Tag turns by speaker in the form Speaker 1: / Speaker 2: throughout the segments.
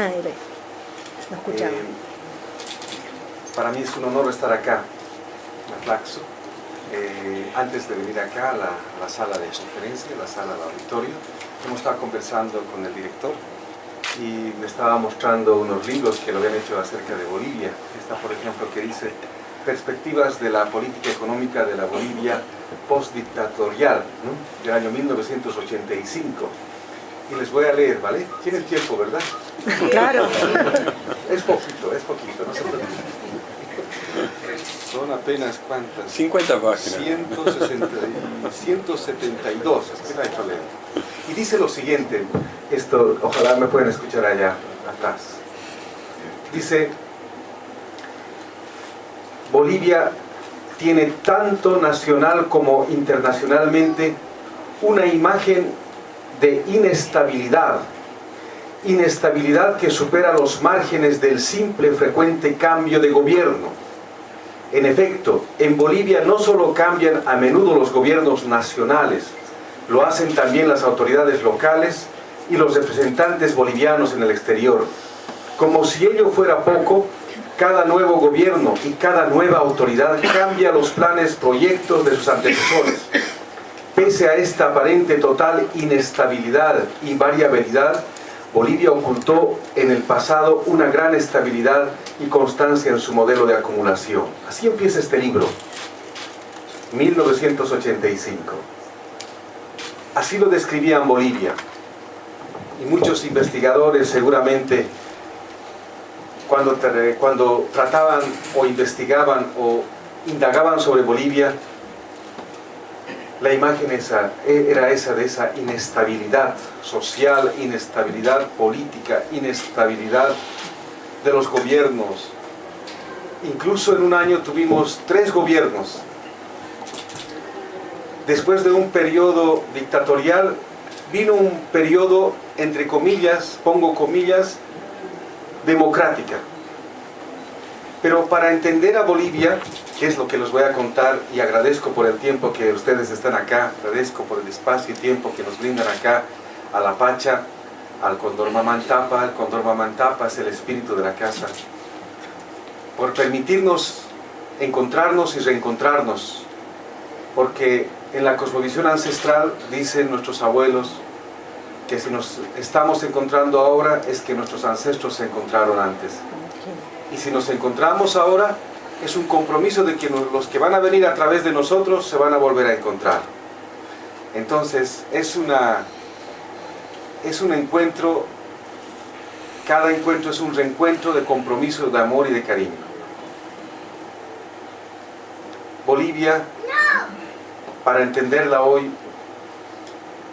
Speaker 1: aire. No escuchaba.
Speaker 2: Para mí es un honor estar acá, en Flaxo. Antes de venir acá a la sala de conferencia, la sala de auditorio, hemos estado conversando con el director y me estaba mostrando unos libros que lo habían hecho acerca de Bolivia. Esta, por ejemplo, que dice Perspectivas de la política económica de la Bolivia postdictatorial, ¿no?, del año 1985. Y les voy a leer, ¿vale? Tienen tiempo, ¿verdad?
Speaker 1: Claro.
Speaker 2: Es poquito, no se preocupen. Son apenas, ¿cuántas?
Speaker 3: 50 páginas.
Speaker 2: 172, es que no hay problema. Y dice lo siguiente, esto ojalá me puedan escuchar allá atrás. Dice, Bolivia tiene tanto nacional como internacionalmente una imagen de inestabilidad que supera los márgenes del simple frecuente cambio de gobierno. En efecto, en Bolivia no solo cambian a menudo los gobiernos nacionales, lo hacen también las autoridades locales y los representantes bolivianos en el exterior. Como si ello fuera poco, cada nuevo gobierno y cada nueva autoridad cambia los planes, proyectos de sus antecesores. Pese a esta aparente total inestabilidad y variabilidad, Bolivia ocultó en el pasado una gran estabilidad y constancia en su modelo de acumulación. Así empieza este libro, 1985. Así lo describían Bolivia. Y muchos investigadores seguramente, cuando trataban o investigaban o indagaban sobre Bolivia, la imagen era esa de esa inestabilidad social, inestabilidad política, inestabilidad de los gobiernos. Incluso en un año tuvimos 3 gobiernos. Después de un periodo dictatorial, vino un periodo, entre comillas, pongo comillas, democrática. Pero para entender a Bolivia, que es lo que les voy a contar, y agradezco por el tiempo que ustedes están acá, agradezco por el espacio y tiempo que nos brindan acá, a la Pacha, al Cóndor Mamantapa. El Cóndor Mamantapa es el espíritu de la casa, por permitirnos encontrarnos y reencontrarnos, porque en la cosmovisión ancestral dicen nuestros abuelos que si nos estamos encontrando ahora es que nuestros ancestros se encontraron antes. Y si nos encontramos ahora, es un compromiso de que los que van a venir a través de nosotros se van a volver a encontrar. Entonces, es un encuentro, cada encuentro es un reencuentro de compromiso, de amor y de cariño. Bolivia, para entenderla hoy,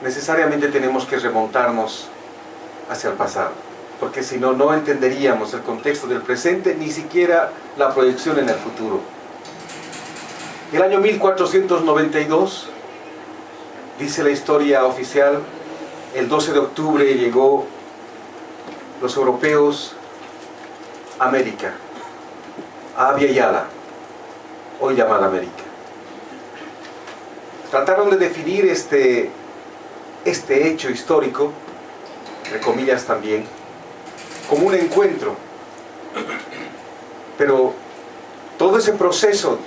Speaker 2: necesariamente tenemos que remontarnos hacia el pasado, porque si no, no entenderíamos el contexto del presente, ni siquiera la proyección en el futuro. El año 1492, dice la historia oficial, el 12 de octubre llegó los europeos a América, a Abya Yala, hoy llamada América. Trataron de definir este hecho histórico, entre comillas también, como un encuentro. Pero todo ese proceso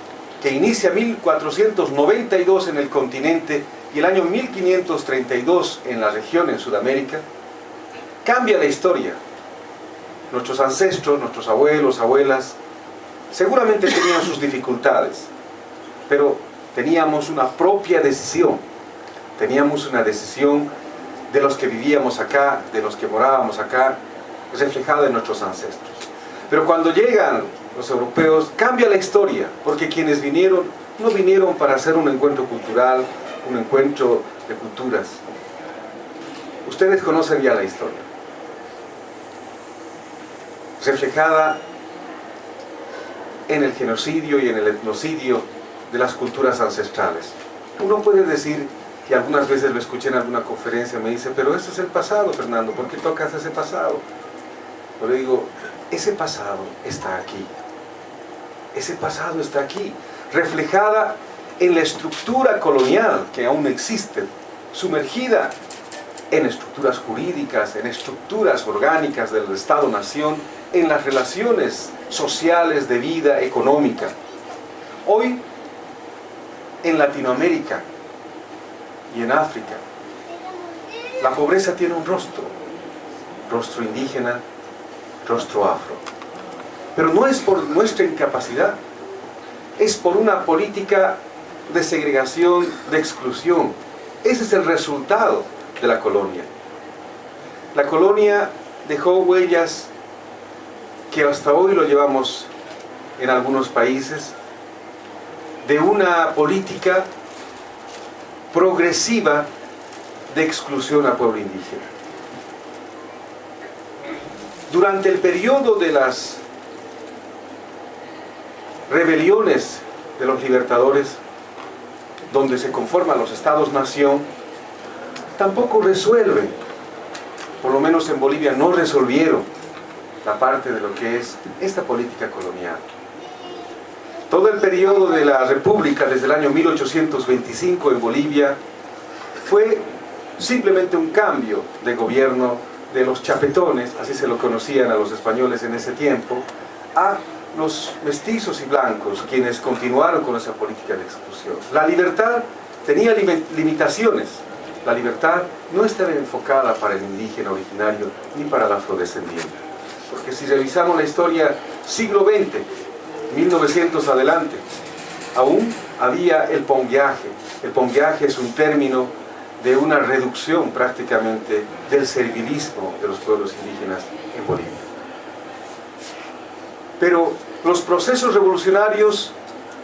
Speaker 2: que inicia 1492 en el continente y el año 1532 en la región, en Sudamérica, cambia la historia. Nuestros ancestros, nuestros abuelos, abuelas, seguramente tenían sus dificultades, pero teníamos una propia decisión. Teníamos una decisión de los que vivíamos acá, de los que morábamos acá, reflejada en nuestros ancestros. Pero cuando llegan los europeos, cambia la historia, porque quienes vinieron, no vinieron para hacer un encuentro cultural, un encuentro de culturas. Ustedes conocen ya la historia, reflejada en el genocidio y en el etnocidio de las culturas ancestrales. Uno puede decir, y algunas veces lo escuché en alguna conferencia, me dice, pero eso es el pasado, Fernando, ¿por qué tocas ese pasado? Yo le digo, ese pasado está aquí. Ese pasado está aquí, reflejada en la estructura colonial que aún existe, sumergida en estructuras jurídicas, en estructuras orgánicas del Estado-Nación, en las relaciones sociales de vida económica. Hoy, en Latinoamérica y en África, la pobreza tiene un rostro indígena, rostro afro. Pero no es por nuestra incapacidad, es por una política de segregación, de exclusión. Ese es el resultado de la colonia. La colonia dejó huellas que hasta hoy lo llevamos en algunos países, de una política progresiva de exclusión al pueblo indígena. Durante el periodo de las rebeliones de los libertadores, donde se conforman los estados-nación, tampoco resuelven, por lo menos en Bolivia no resolvieron la parte de lo que es esta política colonial. Todo el periodo de la República, desde el año 1825 en Bolivia, fue simplemente un cambio de gobierno de los chapetones, así se lo conocían a los españoles en ese tiempo, a los mestizos y blancos, quienes continuaron con esa política de exclusión. La libertad tenía limitaciones. La libertad no estaba enfocada para el indígena originario ni para el afrodescendiente. Porque si revisamos la historia siglo XX, 1900 adelante, aún había el pongueaje. El pongueaje es un término de una reducción prácticamente del servilismo de los pueblos indígenas en Bolivia. Pero los procesos revolucionarios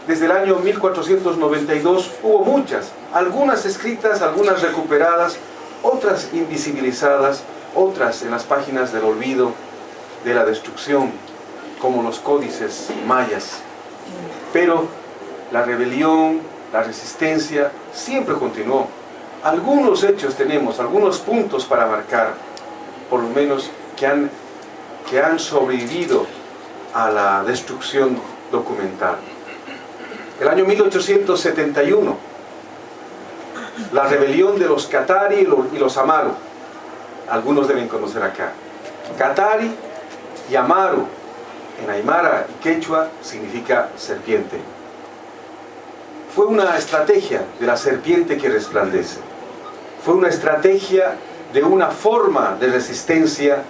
Speaker 2: desde el año 1492 hubo muchas, algunas escritas, algunas recuperadas, otras invisibilizadas, otras en las páginas del olvido, de la destrucción, como los códices mayas. Pero la rebelión, la resistencia siempre continuó. Algunos hechos tenemos, algunos puntos para marcar, por lo menos que han sobrevivido a la destrucción documental. El año 1871, la rebelión de los Katari y los Amaru. Algunos deben conocer acá. Katari y Amaru, en Aymara y Quechua, significa serpiente. Fue una estrategia de la serpiente que resplandece. Fue una estrategia de una forma de resistencia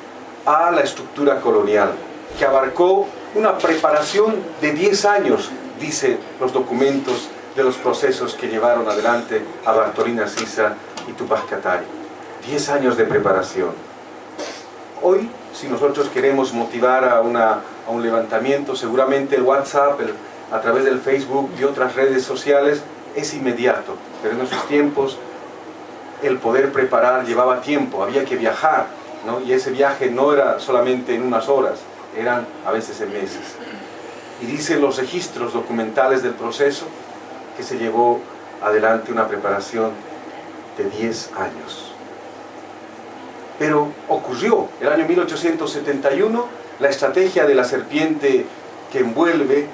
Speaker 2: a la estructura colonial, que abarcó una preparación de 10 años, dice los documentos de los procesos que llevaron adelante a Bartolina Sisa y Tupac Katari. 10 años de preparación. Hoy, si nosotros queremos motivar a un levantamiento, seguramente el WhatsApp, a través del Facebook y otras redes sociales, es inmediato. Pero en esos tiempos, el poder preparar llevaba tiempo, había que viajar, ¿no? Y ese viaje no era solamente en unas horas, eran a veces en meses. Y dicen los registros documentales del proceso que se llevó adelante una preparación de 10 años. Pero ocurrió, el año 1871, la estrategia de la serpiente que envuelve,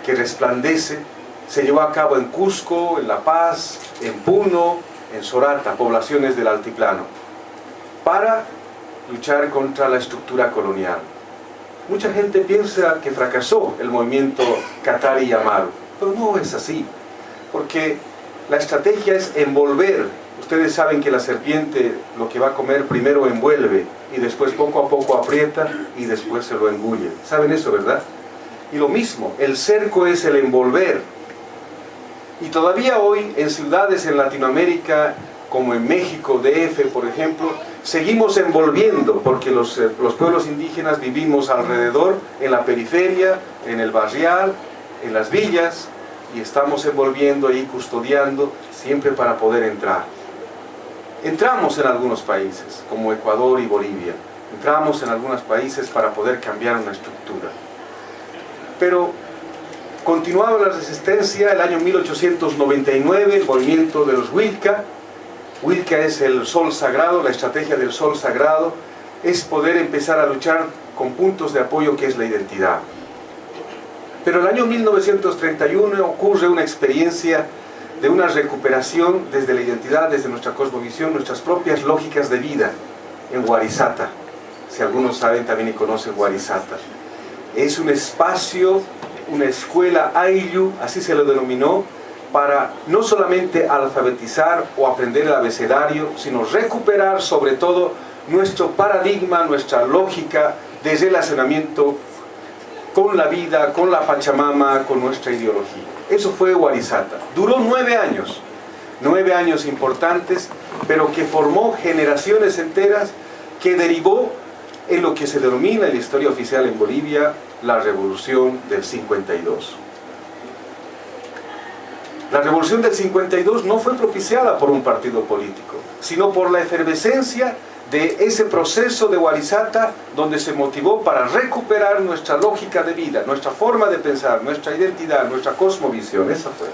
Speaker 2: que resplandece, se llevó a cabo en Cusco, en La Paz, en Puno, en Sorata, poblaciones del altiplano, para luchar contra la estructura colonial. Mucha gente piensa que fracasó el movimiento Katari y Amaru, pero no es así, porque la estrategia es envolver. Ustedes saben que la serpiente lo que va a comer primero envuelve y después poco a poco aprieta y después se lo engulle. ¿Saben eso, verdad? Y lo mismo, el cerco es el envolver. Y todavía hoy en ciudades en Latinoamérica, como en México, DF, por ejemplo, seguimos envolviendo, porque los pueblos indígenas vivimos alrededor, en la periferia, en el barrial, en las villas, y estamos envolviendo y custodiando siempre para poder entrar. Entramos en algunos países, como Ecuador y Bolivia. Entramos en algunos países para poder cambiar una estructura. Pero continuaba la resistencia. El año 1899, el movimiento de los Huilca. Huilca es el sol sagrado, la estrategia del sol sagrado es poder empezar a luchar con puntos de apoyo que es la identidad. Pero el año 1931 ocurre una experiencia de una recuperación desde la identidad, desde nuestra cosmovisión, nuestras propias lógicas de vida en Warisata. Si algunos saben también y conocen Warisata. Es un espacio, una escuela Ayllu, así se lo denominó, para no solamente alfabetizar o aprender el abecedario, sino recuperar sobre todo nuestro paradigma, nuestra lógica de relacionamiento con la vida, con la Pachamama, con nuestra ideología. Eso fue Warisata. Duró 9 años, 9 años importantes, pero que formó generaciones enteras, que derivó en lo que se denomina en la historia oficial en Bolivia la Revolución del 52. La Revolución del 52 no fue propiciada por un partido político, sino por la efervescencia de ese proceso de Warisata, donde se motivó para recuperar nuestra lógica de vida, nuestra forma de pensar, nuestra identidad, nuestra cosmovisión. Esa fue.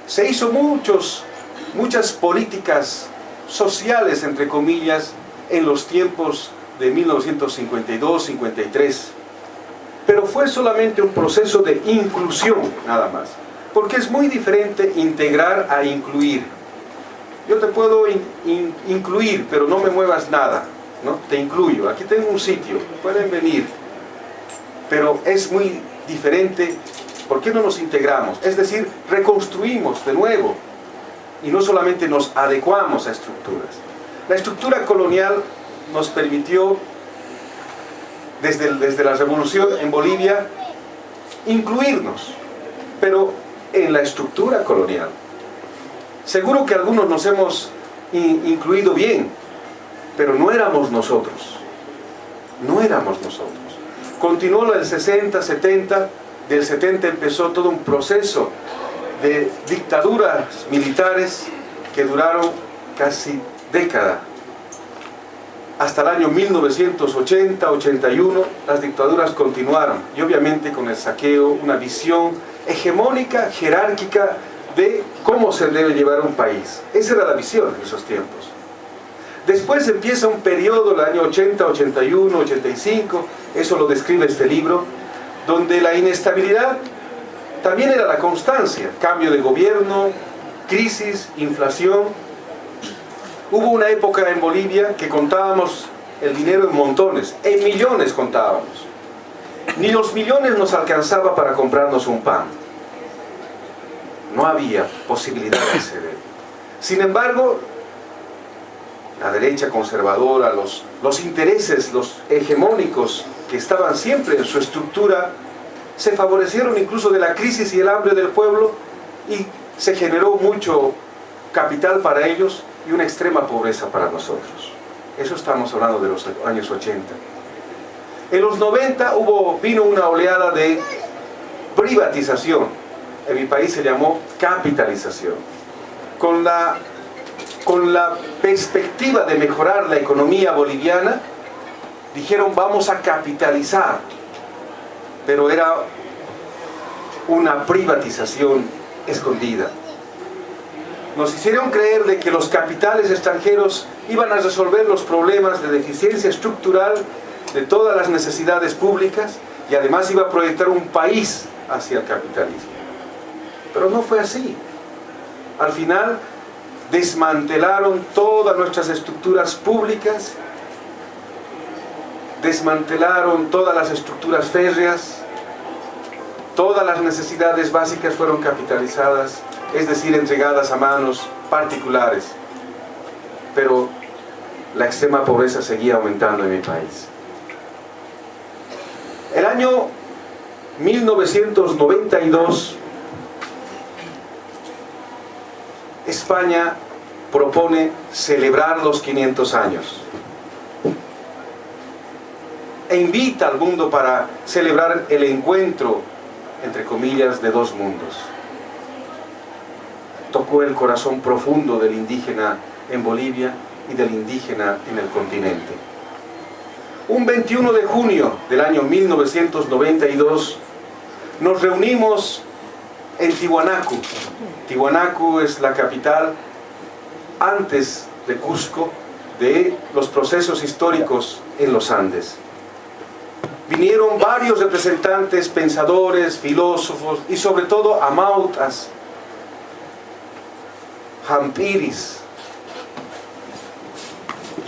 Speaker 2: Se hizo muchas políticas sociales, entre comillas, en los tiempos de 1952-53, pero fue solamente un proceso de inclusión, nada más, porque es muy diferente integrar a incluir. Yo te puedo incluir, pero no me muevas nada, ¿no? Te incluyo, aquí tengo un sitio, pueden venir, pero es muy diferente. ¿Por qué no nos integramos? Es decir, reconstruimos de nuevo y no solamente nos adecuamos a estructuras. La estructura colonial nos permitió, desde la revolución en Bolivia, incluirnos, pero en la estructura colonial. Seguro que algunos nos hemos incluido bien, pero no éramos nosotros. No éramos nosotros. Continuó el 60, 70, del 70 empezó todo un proceso de dictaduras militares que duraron casi década. Hasta el año 1980, 81, las dictaduras continuaron, y obviamente con el saqueo, una visión hegemónica, jerárquica, de cómo se debe llevar un país. Esa era la visión en esos tiempos. Después empieza un periodo, el año 80, 81, 85, eso lo describe este libro, donde la inestabilidad también era la constancia, cambio de gobierno, crisis, inflación. Hubo una época en Bolivia que contábamos el dinero en montones, en millones contábamos. Ni los millones nos alcanzaba para comprarnos un pan. No había posibilidad de acceder. Sin embargo, la derecha conservadora, los intereses, los hegemónicos que estaban siempre en su estructura, se favorecieron incluso de la crisis y el hambre del pueblo, y se generó mucho capital para ellos y una extrema pobreza para nosotros. Eso estamos hablando de los años 80. En los 90 vino una oleada de privatización. En mi país se llamó capitalización. Con la perspectiva de mejorar la economía boliviana, dijeron vamos a capitalizar, pero era una privatización escondida. Nos hicieron creer de que los capitales extranjeros iban a resolver los problemas de deficiencia estructural de todas las necesidades públicas, y además iba a proyectar un país hacia el capitalismo. Pero no fue así. Al final desmantelaron todas nuestras estructuras públicas, desmantelaron todas las estructuras férreas, todas las necesidades básicas fueron capitalizadas, es decir, entregadas a manos particulares. Pero la extrema pobreza seguía aumentando en mi país. El año 1992, España propone celebrar los 500 años e invita al mundo para celebrar el encuentro, entre comillas, de dos mundos. Tocó el corazón profundo del indígena en Bolivia y del indígena en el continente. Un 21 de junio del año 1992 nos reunimos en Tiwanaku. Tiwanaku es la capital, antes de Cusco, de los procesos históricos en los Andes. Vinieron varios representantes, pensadores, filósofos y sobre todo amautas Hampiris,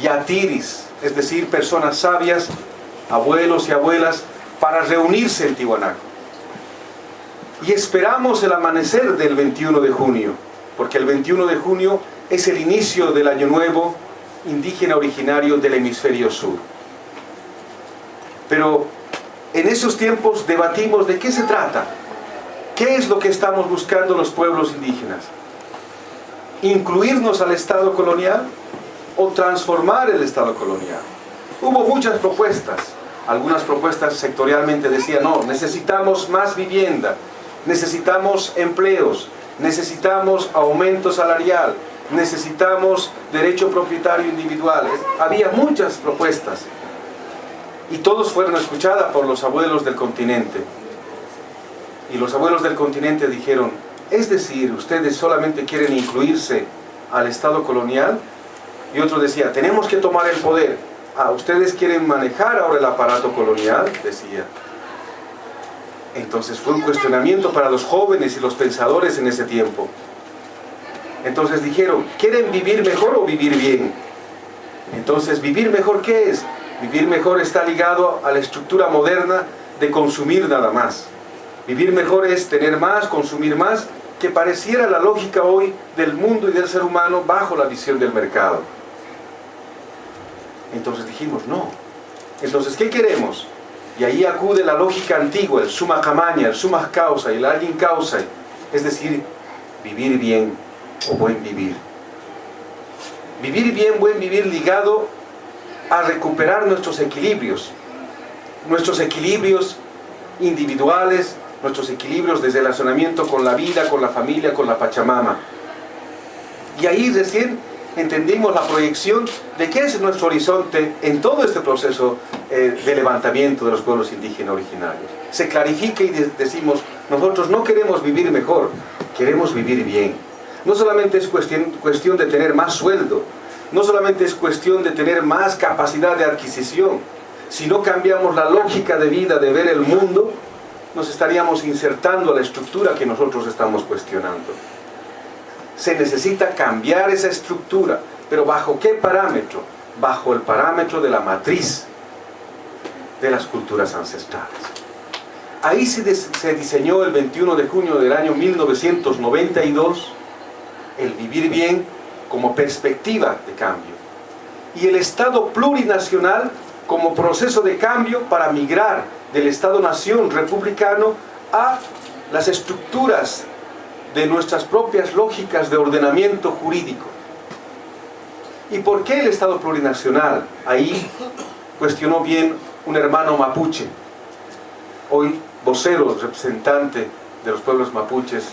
Speaker 2: Yatiris, es decir, personas sabias, abuelos y abuelas, para reunirse en Tiwanaku. Y esperamos el amanecer del 21 de junio, porque el 21 de junio es el inicio del Año Nuevo indígena originario del hemisferio sur. Pero en esos tiempos debatimos de qué se trata, qué es lo que estamos buscando los pueblos indígenas. ¿Incluirnos al Estado colonial o transformar el Estado colonial? Hubo muchas propuestas. Algunas propuestas sectorialmente decían, no, necesitamos más vivienda, necesitamos empleos, necesitamos aumento salarial, necesitamos derecho propietario individual. Había muchas propuestas y todos fueron escuchadas por los abuelos del continente. Y los abuelos del continente dijeron, es decir, ustedes solamente quieren incluirse al Estado colonial. Y otro decía, tenemos que tomar el poder. Ustedes quieren manejar ahora el aparato colonial, decía. Entonces fue un cuestionamiento para los jóvenes y los pensadores en ese tiempo. Entonces dijeron, ¿quieren vivir mejor o vivir bien? Entonces, ¿vivir mejor qué es? Vivir mejor está ligado a la estructura moderna de consumir nada más. Vivir mejor es tener más, consumir más, que pareciera la lógica hoy del mundo y del ser humano bajo la visión del mercado. Entonces dijimos, no. Entonces, ¿qué queremos? Y ahí acude la lógica antigua, el summa camaña, el summa causa y el alguien causa. Es decir, vivir bien o buen vivir. Vivir bien, buen vivir ligado a recuperar nuestros equilibrios individuales, nuestros equilibrios de relacionamiento con la vida, con la familia, con la Pachamama. Y ahí recién entendimos la proyección de qué es nuestro horizonte en todo este proceso de levantamiento de los pueblos indígenas originarios. Se clarifica y decimos, nosotros no queremos vivir mejor, queremos vivir bien. No solamente es cuestión de tener más sueldo, no solamente es cuestión de tener más capacidad de adquisición. Si no cambiamos la lógica de vida, de ver el mundo, nos estaríamos insertando a la estructura que nosotros estamos cuestionando. Se necesita cambiar esa estructura, pero ¿bajo qué parámetro? Bajo el parámetro de la matriz de las culturas ancestrales. Ahí se diseñó el 21 de junio del año 1992 el vivir bien como perspectiva de cambio y el Estado plurinacional como proceso de cambio para migrar del Estado-nación republicano a las estructuras de nuestras propias lógicas de ordenamiento jurídico. ¿Y por qué el Estado plurinacional? Ahí cuestionó bien un hermano mapuche, hoy vocero, representante de los pueblos mapuches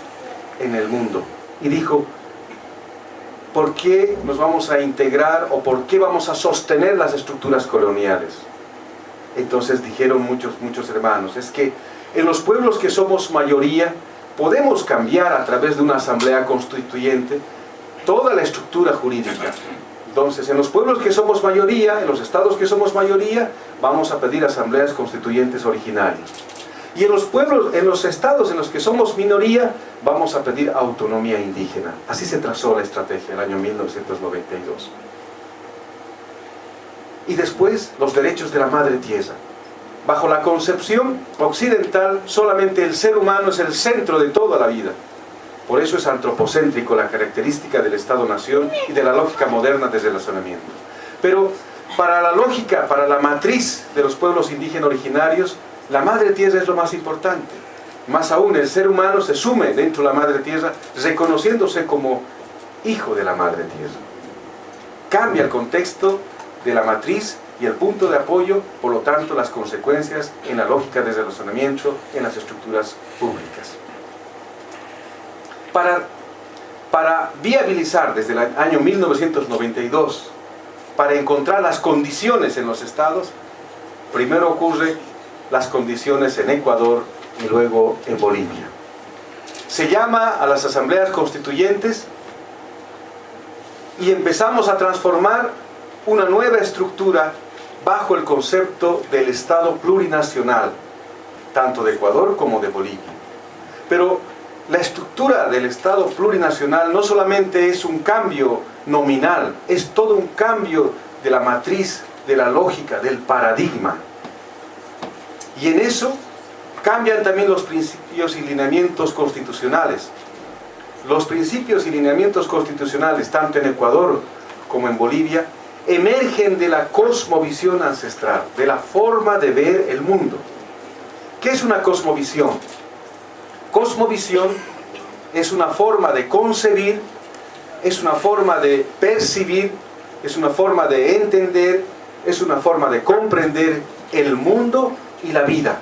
Speaker 2: en el mundo, y dijo, ¿por qué nos vamos a integrar o por qué vamos a sostener las estructuras coloniales? Entonces dijeron muchos hermanos, es que en los pueblos que somos mayoría podemos cambiar a través de una asamblea constituyente toda la estructura jurídica. Entonces, en los pueblos que somos mayoría, en los estados que somos mayoría, vamos a pedir asambleas constituyentes originarias. Y en los pueblos, en los estados en los que somos minoría, vamos a pedir autonomía indígena. Así se trazó la estrategia en el año 1992. Y después, los derechos de la madre tierra. Bajo la concepción occidental, solamente el ser humano es el centro de toda la vida. Por eso es antropocéntrico la característica del Estado-nación y de la lógica moderna de relacionamiento. Pero para la lógica, para la matriz de los pueblos indígenas originarios, la madre tierra es lo más importante. Más aún, el ser humano se sume dentro de la madre tierra, reconociéndose como hijo de la madre tierra. Cambia el contexto de la matriz y el punto de apoyo, por lo tanto, las consecuencias en la lógica de relacionamiento en las estructuras públicas. Para viabilizar desde el año 1992, para encontrar las condiciones en los estados, primero ocurre las condiciones en Ecuador y luego en Bolivia. Se llama a las asambleas constituyentes y empezamos a transformar una nueva estructura bajo el concepto del Estado plurinacional, tanto de Ecuador como de Bolivia. Pero La estructura del Estado plurinacional no solamente es un cambio nominal, es todo un cambio de la matriz, de la lógica, del paradigma. Y en eso cambian también los principios y lineamientos constitucionales. Los principios y lineamientos constitucionales, tanto en Ecuador como en Bolivia, emergen de la cosmovisión ancestral, de la forma de ver el mundo. ¿Qué es una cosmovisión? Cosmovisión es una forma de concebir, es una forma de percibir, es una forma de entender, es una forma de comprender el mundo y la vida.